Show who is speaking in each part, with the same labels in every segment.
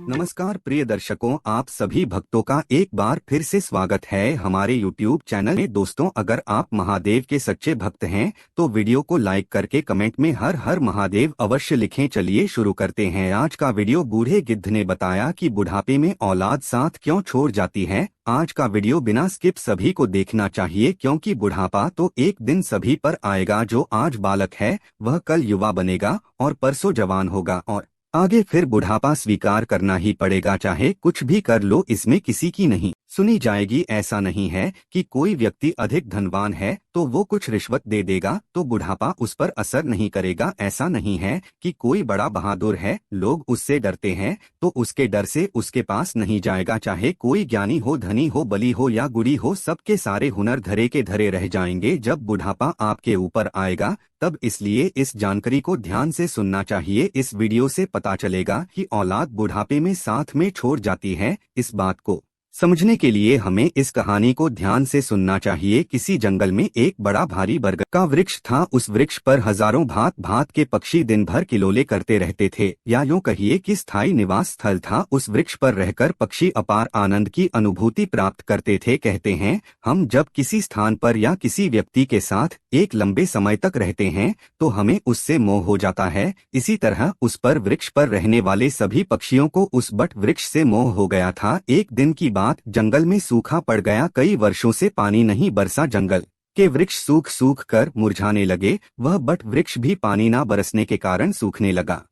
Speaker 1: नमस्कार प्रिय दर्शकों, आप सभी भक्तों का एक बार फिर से स्वागत है हमारे YouTube चैनल में। दोस्तों, अगर आप महादेव के सच्चे भक्त हैं तो वीडियो को लाइक करके कमेंट में हर हर महादेव अवश्य लिखें। चलिए शुरू करते हैं आज का वीडियो। बूढ़े गिद्ध ने बताया कि बुढ़ापे में औलाद साथ क्यों छोड़ जाती है। आज का वीडियो बिना स्किप सभी को देखना चाहिए, क्योंकि बुढ़ापा तो एक दिन सभी पर आएगा। जो आज बालक है वह कल युवा बनेगा और परसों जवान होगा और आगे फिर बुढ़ापा स्वीकार करना ही पड़ेगा। चाहे कुछ भी कर लो, इसमें किसी की नहीं सुनी जाएगी। ऐसा नहीं है कि कोई व्यक्ति अधिक धनवान है तो वो कुछ रिश्वत दे देगा तो बुढ़ापा उस पर असर नहीं करेगा। ऐसा नहीं है कि कोई बड़ा बहादुर है, लोग उससे डरते हैं तो उसके डर से उसके पास नहीं जाएगा। चाहे कोई ज्ञानी हो, धनी हो, बली हो या गुड़ी हो, सबके सारे हुनर धरे के धरे रह जाएंगे जब बुढ़ापा आपके ऊपर आएगा तब। इसलिए इस जानकारी को ध्यान से सुनना चाहिए। इस वीडियो से पता चलेगा कि औलाद बुढ़ापे में साथ में छोड़ जाती है। इस बात को समझने के लिए हमें इस कहानी को ध्यान से सुनना चाहिए। किसी जंगल में एक बड़ा भारी बरगद का वृक्ष था। उस वृक्ष पर हजारों भांत भांत के पक्षी दिन भर किलोले करते रहते थे, या यूं कहिए कि स्थायी निवास स्थल था। उस वृक्ष पर रहकर पक्षी अपार आनंद की अनुभूति प्राप्त करते थे। कहते हैं, हम जब किसी स्थान पर या किसी व्यक्ति के साथ एक लंबे समय तक रहते हैं तो हमें उससे मोह हो जाता है। इसी तरह उस पर वृक्ष पर रहने वाले सभी पक्षियों को उस बट वृक्ष से मोह हो गया था। एक दिन की जंगल में सूखा पड़ गया। कई वर्षों से पानी नहीं बरसा, जंगल के वृक्ष सूख सूख कर मुरझाने लगे। वह बट वृक्ष भी पानी न बरसने के कारण सूखने लगा।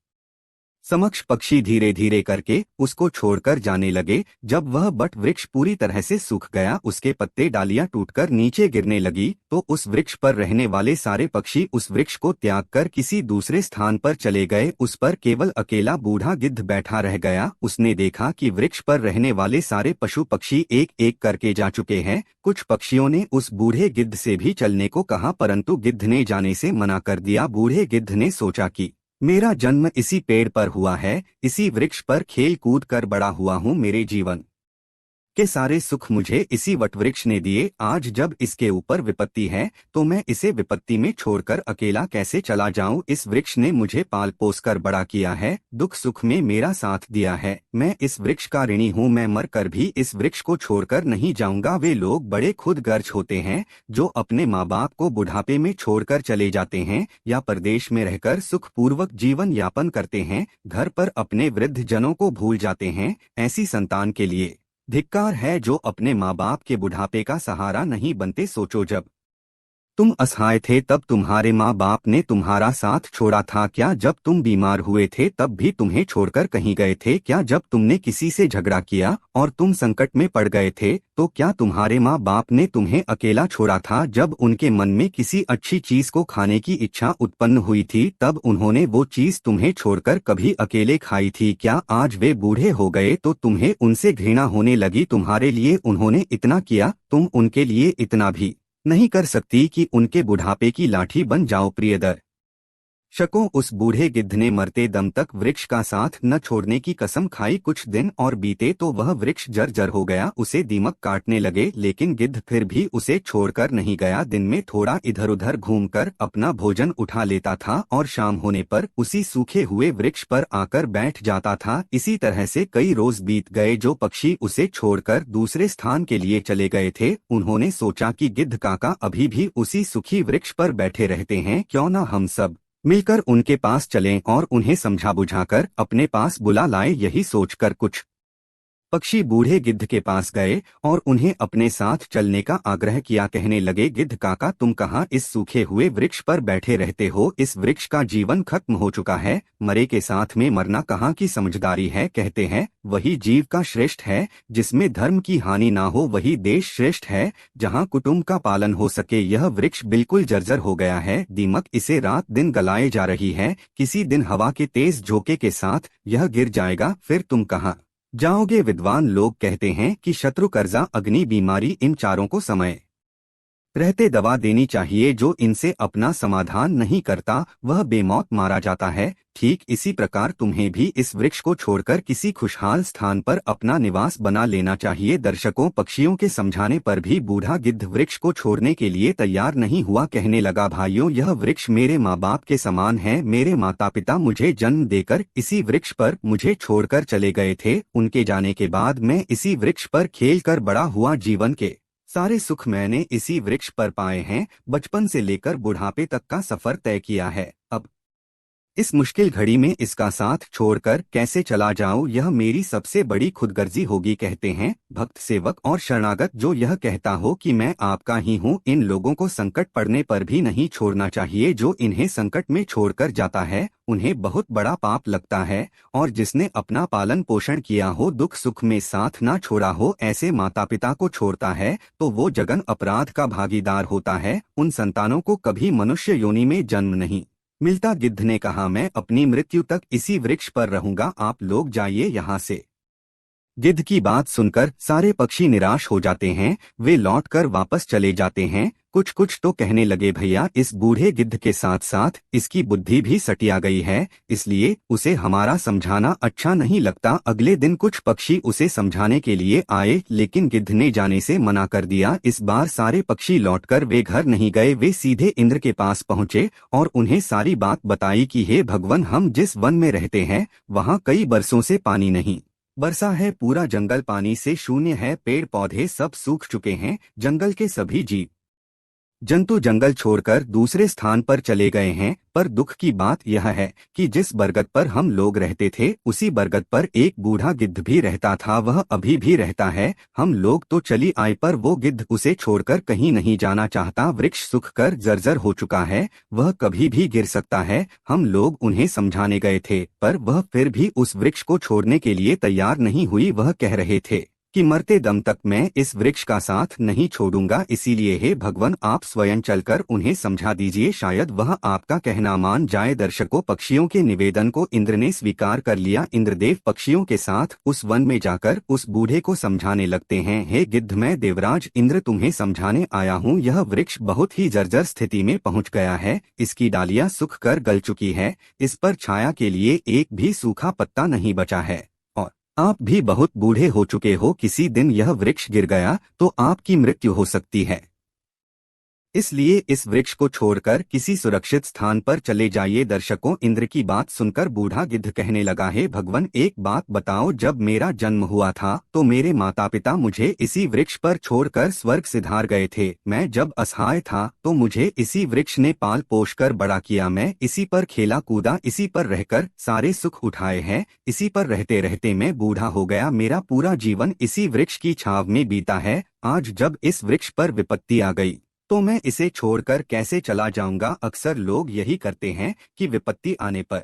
Speaker 1: समक्ष पक्षी धीरे धीरे करके उसको छोड़कर जाने लगे। जब वह बट वृक्ष पूरी तरह से सूख गया, उसके पत्ते डालियां टूटकर नीचे गिरने लगी, तो उस वृक्ष पर रहने वाले सारे पक्षी उस वृक्ष को त्याग कर किसी दूसरे स्थान पर चले गए। उस पर केवल अकेला बूढ़ा गिद्ध बैठा रह गया। उसने देखा कि वृक्ष पर रहने वाले सारे पशु पक्षी एक एक करके जा चुके हैं। कुछ पक्षियों ने उस बूढ़े गिद्ध से भी चलने को कहा, परंतु गिद्ध ने जाने से मना कर दिया। बूढ़े गिद्ध ने सोचा कि मेरा जन्म इसी पेड़ पर हुआ है, इसी वृक्ष पर खेल कूद कर बड़ा हुआ हूँ। मेरे जीवन के सारे सुख मुझे इसी वटवृक्ष ने दिए। आज जब इसके ऊपर विपत्ति है तो मैं इसे विपत्ति में छोड़कर अकेला कैसे चला जाऊं। इस वृक्ष ने मुझे पाल पोस कर बड़ा किया है, दुख सुख में मेरा साथ दिया है। मैं इस वृक्ष का ऋणी हूँ। मैं मर कर भी इस वृक्ष को छोड़कर नहीं जाऊंगा। वे लोग बड़े खुदगर्ज होते हैं जो अपने माँ बाप को बुढ़ापे में छोड़कर चले जाते हैं या परदेश में रहकर सुखपूर्वक जीवन यापन करते हैं, घर पर अपने वृद्ध जनों को भूल जाते हैं। ऐसी संतान के लिए धिक्कार है जो अपने माँ बाप के बुढ़ापे का सहारा नहीं बनते। सोचो, जब तुम असहाय थे तब तुम्हारे माँ बाप ने तुम्हारा साथ छोड़ा था क्या? जब तुम बीमार हुए थे तब भी तुम्हें छोड़कर कहीं गए थे क्या? जब तुमने किसी से झगड़ा किया और तुम संकट में पड़ गए थे तो क्या तुम्हारे माँ बाप ने तुम्हें अकेला छोड़ा था? जब उनके मन में किसी अच्छी चीज को खाने की इच्छा उत्पन्न हुई थी तब उन्होंने वो चीज तुम्हें छोड़कर कभी अकेले खाई थी क्या? आज वे बूढ़े हो गए तो तुम्हें उनसे घृणा होने लगी। तुम्हारे लिए उन्होंने इतना किया, तुम उनके लिए इतना भी नहीं कर सकती कि उनके बुढ़ापे की लाठी बन जाओ। प्रियदर शकों, उस बूढ़े गिद्ध ने मरते दम तक वृक्ष का साथ न छोड़ने की कसम खाई। कुछ दिन और बीते तो वह वृक्ष जर्जर हो गया, उसे दीमक काटने लगे, लेकिन गिद्ध फिर भी उसे छोड़कर नहीं गया। दिन में थोड़ा इधर उधर घूमकर अपना भोजन उठा लेता था और शाम होने पर उसी सूखे हुए वृक्ष पर आकर बैठ जाता था। इसी तरह से कई रोज बीत गए। जो पक्षी उसे छोड़कर दूसरे स्थान के लिए चले गए थे उन्होंने सोचा कि गिद्ध काका अभी भी उसी सुखी वृक्ष पर बैठे रहते हैं, क्यों न हम सब मिलकर उनके पास चलें और उन्हें समझा बुझाकर अपने पास बुला लाए। यही सोचकर कुछ पक्षी बूढ़े गिद्ध के पास गए और उन्हें अपने साथ चलने का आग्रह किया। कहने लगे, गिद्ध काका, तुम कहाँ इस सूखे हुए वृक्ष पर बैठे रहते हो? इस वृक्ष का जीवन खत्म हो चुका है, मरे के साथ में मरना कहाँ की समझदारी है। कहते हैं, वही जीव का श्रेष्ठ है जिसमें धर्म की हानि ना हो, वही देश श्रेष्ठ है जहाँ कुटुंब का पालन हो सके। यह वृक्ष बिल्कुल जर्जर हो गया है, दीमक इसे रात दिन गलाए जा रही है। किसी दिन हवा के तेज झोंके के साथ यह गिर जाएगा, फिर तुम कहाँ जाओगे? विद्वान लोग कहते हैं कि शत्रु, कर्जा, अग्नि, बीमारी, इन चारों को समय रहते दवा देनी चाहिए। जो इनसे अपना समाधान नहीं करता वह बेमौत मारा जाता है। ठीक इसी प्रकार तुम्हें भी इस वृक्ष को छोड़कर किसी खुशहाल स्थान पर अपना निवास बना लेना चाहिए। दर्शकों, पक्षियों के समझाने पर भी बूढ़ा गिद्ध वृक्ष को छोड़ने के लिए तैयार नहीं हुआ। कहने लगा, भाइयों, यह वृक्ष मेरे माँ बाप के समान है। मेरे माता पिता मुझे जन्म देकर इसी वृक्ष पर मुझे छोड़कर चले गए थे। उनके जाने के बाद मैं इसी वृक्ष पर खेलकर बड़ा हुआ। जीवन के सारे सुख मैंने इसी वृक्ष पर पाए हैं। बचपन से लेकर बुढ़ापे तक का सफर तय किया है। अब इस मुश्किल घड़ी में इसका साथ छोड़कर कैसे चला जाऊं, यह मेरी सबसे बड़ी खुदगर्जी होगी। कहते हैं भक्त, सेवक और शरणागत जो यह कहता हो कि मैं आपका ही हूं, इन लोगों को संकट पड़ने पर भी नहीं छोड़ना चाहिए। जो इन्हें संकट में छोड़कर जाता है उन्हें बहुत बड़ा पाप लगता है। और जिसने अपना पालन पोषण किया हो, दुख सुख में साथ ना छोड़ा हो, ऐसे माता पिता को छोड़ता है तो वो जघन अपराध का भागीदार होता है। उन संतानों को कभी मनुष्य योनि में जन्म नहीं मिलता। गिद्ध ने कहा, मैं अपनी मृत्यु तक इसी वृक्ष पर रहूंगा, आप लोग जाइए यहाँ से। गिद्ध की बात सुनकर सारे पक्षी निराश हो जाते हैं। वे लौटकर वापस चले जाते हैं। कुछ कुछ तो कहने लगे, भैया, इस बूढ़े गिद्ध के साथ साथ इसकी बुद्धि भी सटिया गई है, इसलिए उसे हमारा समझाना अच्छा नहीं लगता। अगले दिन कुछ पक्षी उसे समझाने के लिए आए, लेकिन गिद्ध ने जाने से मना कर दिया। इस बार सारे पक्षी लौटकर वे घर नहीं गए। वे सीधे इंद्र के पास पहुंचे और उन्हें सारी बात बताई कि हे भगवान, हम जिस वन में रहते हैं वहाँ कई बरसों से पानी नहीं बरसा है। पूरा जंगल पानी से शून्य है। पेड़ पौधे सब सूख चुके हैं। जंगल के सभी जीव जंतु जंगल छोड़कर दूसरे स्थान पर चले गए हैं। पर दुख की बात यह है कि जिस बरगद पर हम लोग रहते थे उसी बरगद पर एक बूढ़ा गिद्ध भी रहता था। वह अभी भी रहता है। हम लोग तो चली आए पर वो गिद्ध उसे छोड़कर कहीं नहीं जाना चाहता। वृक्ष सूख कर जर्जर हो चुका है, वह कभी भी गिर सकता है। हम लोग उन्हें समझाने गए थे पर वह फिर भी उस वृक्ष को छोड़ने के लिए तैयार नहीं हुई। वह कह रहे थे कि मरते दम तक मैं इस वृक्ष का साथ नहीं छोड़ूंगा। इसीलिए हे भगवान, आप स्वयं चलकर उन्हें समझा दीजिए, शायद वह आपका कहना मान जाए। दर्शकों, पक्षियों के निवेदन को इंद्र ने स्वीकार कर लिया। इंद्रदेव पक्षियों के साथ उस वन में जाकर उस बूढ़े को समझाने लगते हैं, हे गिद्ध, मैं देवराज इंद्र तुम्हें समझाने आया हूँ। यह वृक्ष बहुत ही जर्जर स्थिति में पहुँच गया है। इसकी डालियाँ सूख कर गल चुकी है। इस पर छाया के लिए एक भी सूखा पत्ता नहीं बचा है। आप भी बहुत बूढ़े हो चुके हो। किसी दिन यह वृक्ष गिर गया तो आपकी मृत्यु हो सकती है। इसलिए इस वृक्ष को छोड़कर किसी सुरक्षित स्थान पर चले जाइए। दर्शकों, इंद्र की बात सुनकर बूढ़ा गिद्ध कहने लगा, हे भगवान, एक बात बताओ, जब मेरा जन्म हुआ था तो मेरे माता पिता मुझे इसी वृक्ष पर छोड़कर स्वर्ग सिधार गए थे। मैं जब असहाय था तो मुझे इसी वृक्ष ने पाल पोष कर बड़ा किया। मैं इसी पर खेला कूदा, इसी पर रहकर सारे सुख उठाए हैं। इसी पर रहते रहते मैं बूढ़ा हो गया। मेरा पूरा जीवन इसी वृक्ष की छाव में बीता है। आज जब इस वृक्ष पर विपत्ति आ गई तो मैं इसे छोड़कर कैसे चला जाऊंगा। अक्सर लोग यही करते हैं कि विपत्ति आने पर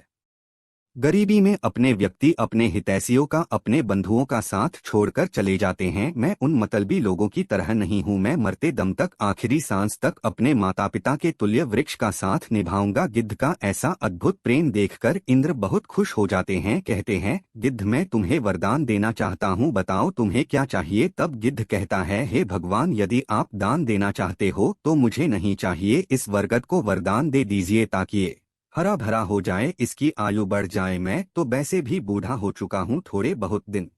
Speaker 1: गरीबी में अपने व्यक्ति, अपने हितैषियों का, अपने बंधुओं का साथ छोड़कर चले जाते हैं। मैं उन मतलबी लोगों की तरह नहीं हूँ। मैं मरते दम तक, आखिरी सांस तक अपने माता पिता के तुल्य वृक्ष का साथ निभाऊंगा। गिद्ध का ऐसा अद्भुत प्रेम देखकर इंद्र बहुत खुश हो जाते हैं। कहते हैं, गिद्ध, मैं तुम्हें वरदान देना चाहता हूँ, बताओ तुम्हें क्या चाहिए। तब गिद्ध कहता है, हे भगवान, यदि आप दान देना चाहते हो तो मुझे नहीं चाहिए। इस बरगद को वरदान दे दीजिए ताकि ये हरा भरा हो जाए, इसकी आयु बढ़ जाए। मैं तो वैसे भी बूढ़ा हो चुका हूँ, थोड़े बहुत दिन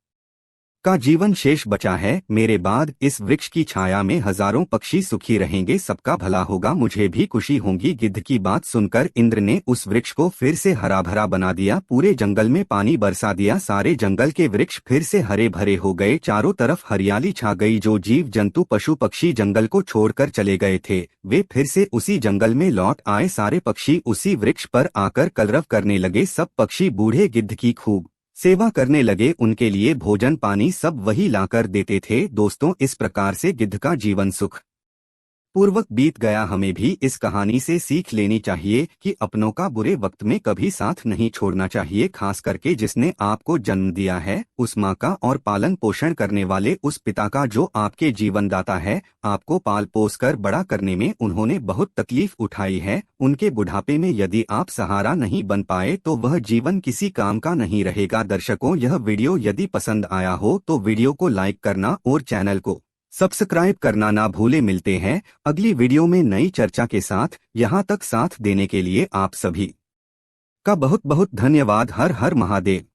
Speaker 1: का जीवन शेष बचा है। मेरे बाद इस वृक्ष की छाया में हजारों पक्षी सुखी रहेंगे, सबका भला होगा, मुझे भी खुशी होगी। गिद्ध की बात सुनकर इंद्र ने उस वृक्ष को फिर से हरा भरा बना दिया। पूरे जंगल में पानी बरसा दिया। सारे जंगल के वृक्ष फिर से हरे भरे हो गए। चारों तरफ हरियाली छा गई। जो जीव जंतु पशु पक्षी जंगल को छोड़कर चले गए थे वे फिर से उसी जंगल में लौट आए। सारे पक्षी उसी वृक्ष पर आकर कलरव करने लगे। सब पक्षी बूढ़े गिद्ध की खूब सेवा करने लगे। उनके लिए भोजन पानी सब वही लाकर देते थे। दोस्तों, इस प्रकार से गिद्ध का जीवन सुख पूर्वक बीत गया। हमें भी इस कहानी से सीख लेनी चाहिए कि अपनों का बुरे वक्त में कभी साथ नहीं छोड़ना चाहिए। खास करके जिसने आपको जन्म दिया है, उस माँ का और पालन पोषण करने वाले उस पिता का जो आपके जीवन दाता है। आपको पाल पोस कर बड़ा करने में उन्होंने बहुत तकलीफ उठाई है। उनके बुढ़ापे में यदि आप सहारा नहीं बन पाए तो वह जीवन किसी काम का नहीं रहेगा। दर्शकों, यह वीडियो यदि पसंद आया हो तो वीडियो को लाइक करना और चैनल को सब्सक्राइब करना ना भूले। मिलते हैं अगली वीडियो में नई चर्चा के साथ। यहाँ तक साथ देने के लिए आप सभी का बहुत बहुत धन्यवाद। हर हर महादेव।